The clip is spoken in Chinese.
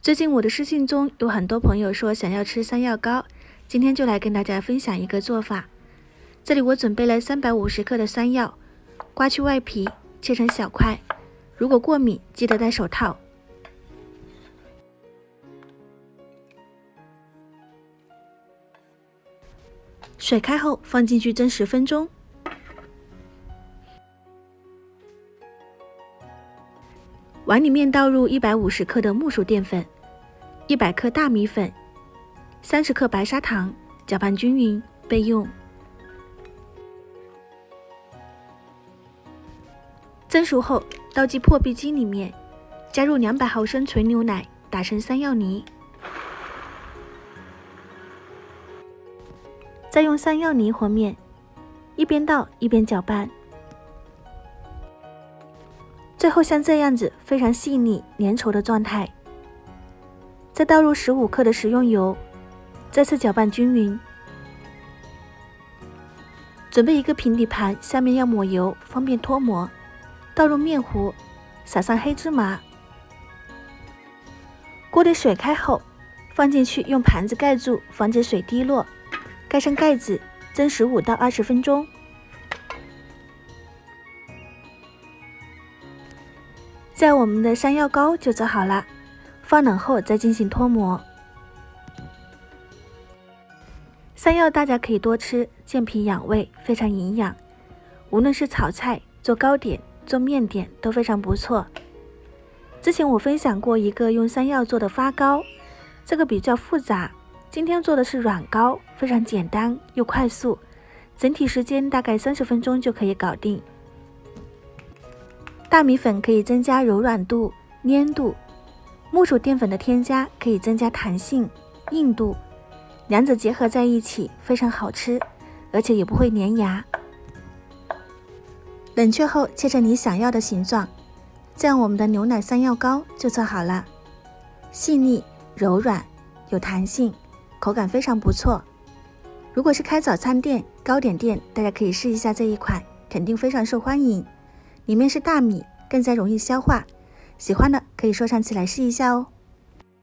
最近我的私信中有很多朋友说想要吃山药糕，今天就来跟大家分享一个做法。这里我准备了350克的山药，刮去外皮，切成小块。如果过敏，记得戴手套。水开后放进去蒸10分钟。碗里面倒入150克的木薯淀粉，100克大米粉，30克白砂糖，搅拌均匀，备用。蒸熟后，倒进破壁机里面，加入200毫升纯牛奶，打成山药泥。再用山药泥和面，一边倒一边搅拌。最后像这样子非常细腻粘稠的状态。再倒入15克的食用油，再次搅拌均匀。准备一个平底盘，下面要抹油，方便脱模。倒入面糊，撒上黑芝麻。锅里水开后，放进去，用盘子盖住，防止水滴落。盖上盖子，蒸15到20分钟。这样我们的山药糕就做好了，放冷后再进行脱模。山药大家可以多吃，健脾养胃，非常营养。无论是炒菜、做糕点、做面点都非常不错。之前我分享过一个用山药做的发糕，这个比较复杂。今天做的是软糕，非常简单又快速，整体时间大概30分钟就可以搞定。大米粉可以增加柔软度、粘度，木薯淀粉的添加可以增加弹性、硬度，两者结合在一起非常好吃，而且也不会粘牙。冷却后切成你想要的形状，这样我们的牛奶山药糕就做好了，细腻、柔软、有弹性，口感非常不错。如果是开早餐店、糕点店，大家可以试一下这一款，肯定非常受欢迎。里面是大米，更加容易消化。喜欢的可以收藏起来试一下哦。